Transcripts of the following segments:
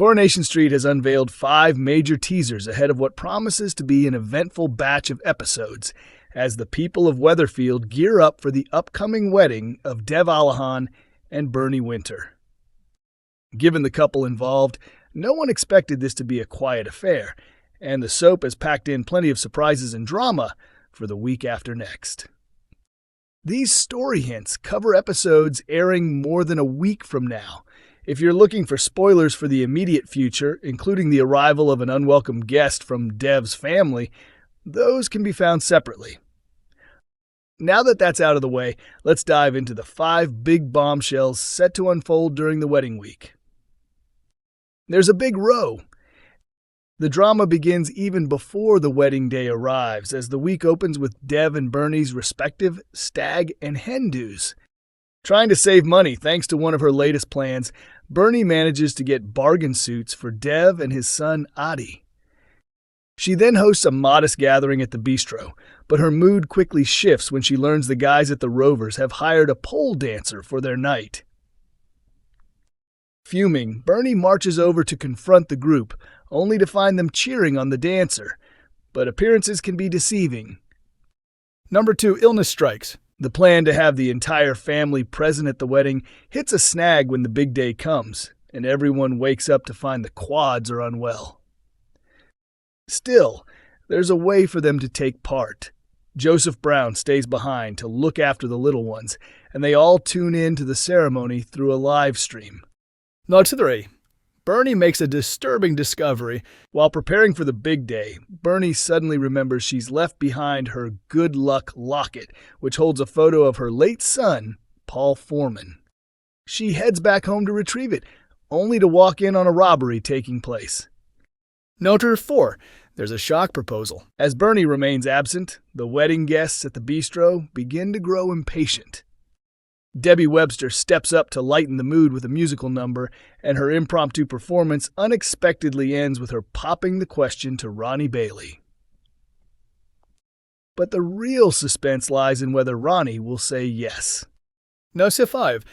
Coronation Street has unveiled 5 major teasers ahead of what promises to be an eventful batch of episodes as the people of Weatherfield gear up for the upcoming wedding of Dev Allahan and Bernie Winter. Given the couple involved, no one expected this to be a quiet affair, and the soap has packed in plenty of surprises and drama for the week after next. These story hints cover episodes airing more than a week from now. If you're looking for spoilers for the immediate future, including the arrival of an unwelcome guest from Dev's family, those can be found separately. Now that that's out of the way, let's dive into the 5 big bombshells set to unfold during the wedding week. There's a big row. The drama begins even before the wedding day arrives, as the week opens with Dev and Bernie's respective stag and hen do's. Trying to save money thanks to one of her latest plans, Bernie manages to get bargain suits for Dev and his son Aadi. She then hosts a modest gathering at the bistro, but her mood quickly shifts when she learns the guys at the Rovers have hired a pole dancer for their night. Fuming, Bernie marches over to confront the group, only to find them cheering on the dancer. But appearances can be deceiving. Number 2, illness strikes. The plan to have the entire family present at the wedding hits a snag when the big day comes, and everyone wakes up to find the quads are unwell. Still, there's a way for them to take part. Joseph Brown stays behind to look after the little ones, and they all tune in to the ceremony through a live stream. Number 3. Bernie makes a disturbing discovery. While preparing for the big day, Bernie suddenly remembers she's left behind her good luck locket, which holds a photo of her late son, Paul Foreman. She heads back home to retrieve it, only to walk in on a robbery taking place. Number 4. There's a shock proposal. As Bernie remains absent, the wedding guests at the bistro begin to grow impatient. Debbie Webster steps up to lighten the mood with a musical number, and her impromptu performance unexpectedly ends with her popping the question to Ronnie Bailey. But the real suspense lies in whether Ronnie will say yes. Number 5.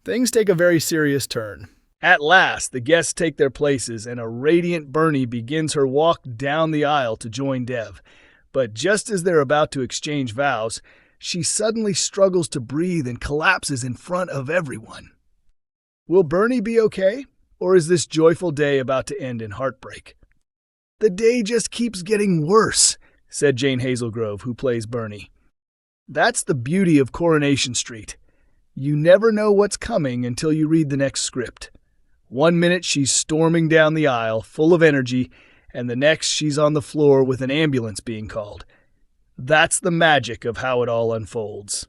Things take a very serious turn. At last, the guests take their places, and a radiant Bernie begins her walk down the aisle to join Dev. But just as they're about to exchange vows, she suddenly struggles to breathe and collapses in front of everyone. Will Bernie be okay, or is this joyful day about to end in heartbreak? The day just keeps getting worse, said Jane Hazelgrove, who plays Bernie. That's the beauty of Coronation Street. You never know what's coming until you read the next script. One minute she's storming down the aisle, full of energy, and the next she's on the floor with an ambulance being called. That's the magic of how it all unfolds.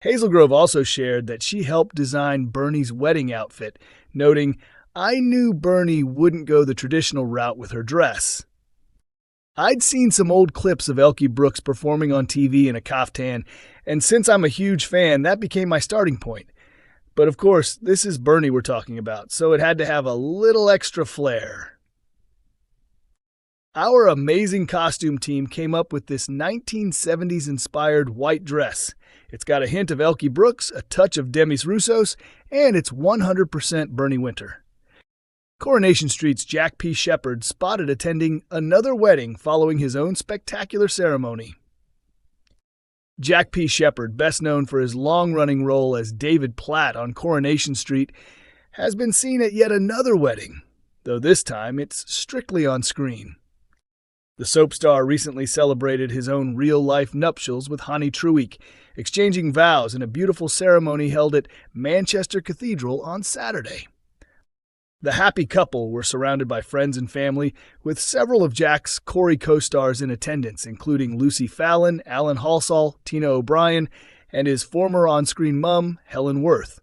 Hazelgrove also shared that she helped design Bernie's wedding outfit, noting, "I knew Bernie wouldn't go the traditional route with her dress." I'd seen some old clips of Elkie Brooks performing on TV in a kaftan, and since I'm a huge fan, that became my starting point. But of course, this is Bernie we're talking about, so it had to have a little extra flair. Our amazing costume team came up with this 1970s-inspired white dress. It's got a hint of Elkie Brooks, a touch of Demis Roussos, and it's 100% Bernie Winter. Coronation Street's Jack P. Shepard spotted attending another wedding following his own spectacular ceremony. Jack P. Shepard, best known for his long-running role as David Platt on Coronation Street, has been seen at yet another wedding, though this time it's strictly on screen. The soap star recently celebrated his own real-life nuptials with Hani Truiq, exchanging vows in a beautiful ceremony held at Manchester Cathedral on Saturday. The happy couple were surrounded by friends and family, with several of Jack's Corrie co-stars in attendance, including Lucy Fallon, Alan Halsall, Tina O'Brien, and his former on-screen mum, Helen Worth.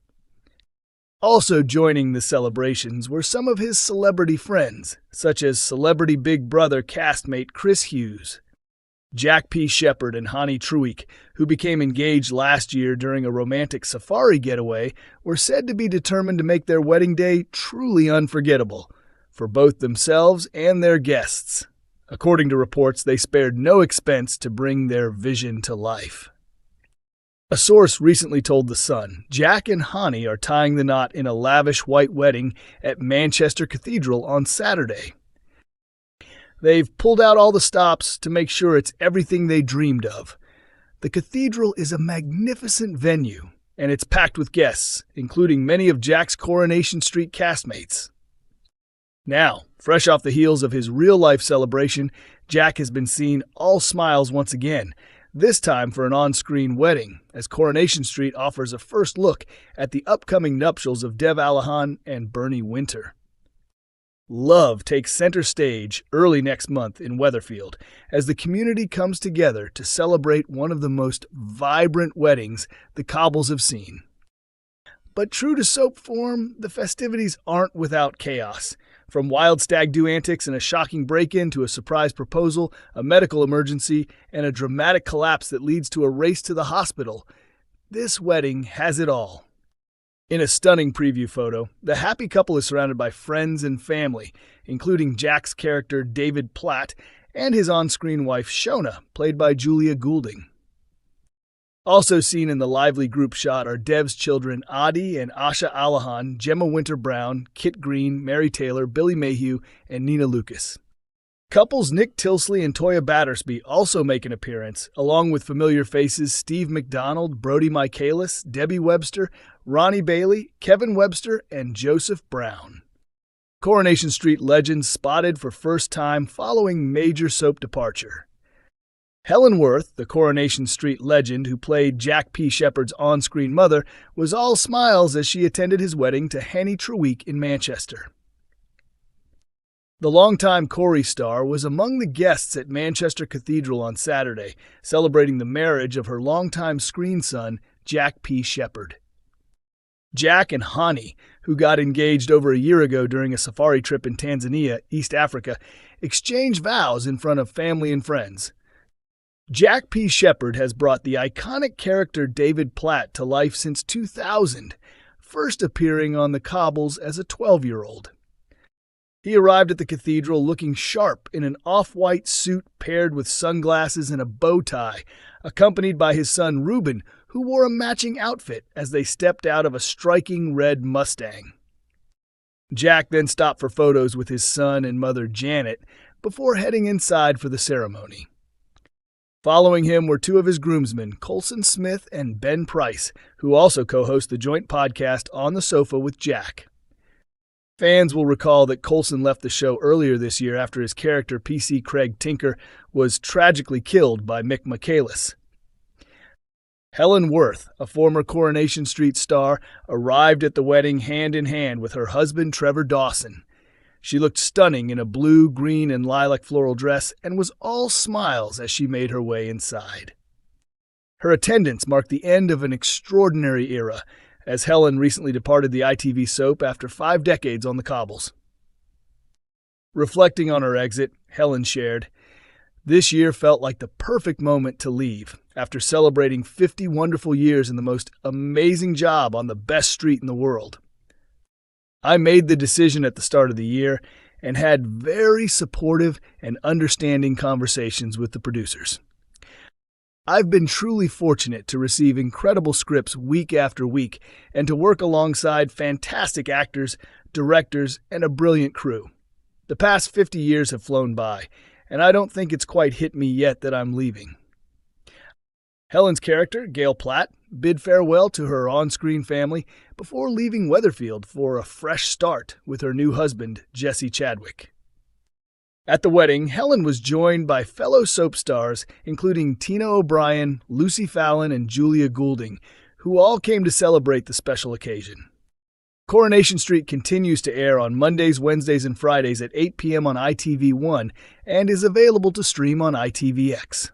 Also joining the celebrations were some of his celebrity friends, such as Celebrity Big Brother castmate Chris Hughes. Jack P. Shepard and Hani Truiq, who became engaged last year during a romantic safari getaway, were said to be determined to make their wedding day truly unforgettable, for both themselves and their guests. According to reports, they spared no expense to bring their vision to life. A source recently told The Sun, Jack and Hani are tying the knot in a lavish white wedding at Manchester Cathedral on Saturday. They've pulled out all the stops to make sure it's everything they dreamed of. The cathedral is a magnificent venue, and it's packed with guests, including many of Jack's Coronation Street castmates. Now, fresh off the heels of his real-life celebration, Jack has been seen all smiles once again, this time for an on-screen wedding, as Coronation Street offers a first look at the upcoming nuptials of Dev Alahan and Bernie Winter. Love takes center stage early next month in Weatherfield as the community comes together to celebrate one of the most vibrant weddings the Cobbles have seen. But true to soap form, the festivities aren't without chaos. From wild stag-do antics and a shocking break-in to a surprise proposal, a medical emergency, and a dramatic collapse that leads to a race to the hospital, this wedding has it all. In a stunning preview photo, the happy couple is surrounded by friends and family, including Jack's character David Platt and his on-screen wife Shona, played by Julia Goulding. Also seen in the lively group shot are Dev's children Aadi and Asha Alahan, Gemma Winter Brown, Kit Green, Mary Taylor, Billy Mayhew, and Nina Lucas. Couples Nick Tilsley and Toya Battersby also make an appearance, along with familiar faces Steve McDonald, Brody Michaelis, Debbie Webster, Ronnie Bailey, Kevin Webster, and Joseph Brown. Coronation Street legends spotted for first time following major soap departure. Helen Worth, the Coronation Street legend who played Jack P. Shepard's on-screen mother, was all smiles as she attended his wedding to Henny Treweek in Manchester. The longtime Corrie star was among the guests at Manchester Cathedral on Saturday, celebrating the marriage of her longtime screen son, Jack P. Shepard. Jack and Hani, who got engaged over a year ago during a safari trip in Tanzania, East Africa, exchanged vows in front of family and friends. Jack P. Shepard has brought the iconic character David Platt to life since 2000, first appearing on the Cobbles as a 12-year-old. He arrived at the cathedral looking sharp in an off-white suit paired with sunglasses and a bow tie, accompanied by his son Reuben, who wore a matching outfit as they stepped out of a striking red Mustang. Jack then stopped for photos with his son and mother Janet before heading inside for the ceremony. Following him were two of his groomsmen, Colson Smith and Ben Price, who also co-host the joint podcast On the Sofa with Jack. Fans will recall that Colson left the show earlier this year after his character PC Craig Tinker was tragically killed by Mick Michaelis. Helen Worth, a former Coronation Street star, arrived at the wedding hand in hand with her husband Trevor Dawson. She looked stunning in a blue, green, and lilac floral dress and was all smiles as she made her way inside. Her attendance marked the end of an extraordinary era, as Helen recently departed the ITV soap after 5 decades on the Cobbles. Reflecting on her exit, Helen shared, "This year felt like the perfect moment to leave, after celebrating 50 wonderful years in the most amazing job on the best street in the world. I made the decision at the start of the year and had very supportive and understanding conversations with the producers. I've been truly fortunate to receive incredible scripts week after week and to work alongside fantastic actors, directors, and a brilliant crew. The past 50 years have flown by, and I don't think it's quite hit me yet that I'm leaving." Helen's character, Gail Platt, bid farewell to her on-screen family before leaving Weatherfield for a fresh start with her new husband, Jesse Chadwick. At the wedding, Helen was joined by fellow soap stars, including Tina O'Brien, Lucy Fallon, and Julia Goulding, who all came to celebrate the special occasion. Coronation Street continues to air on Mondays, Wednesdays, and Fridays at 8 p.m. on ITV1 and is available to stream on ITVX.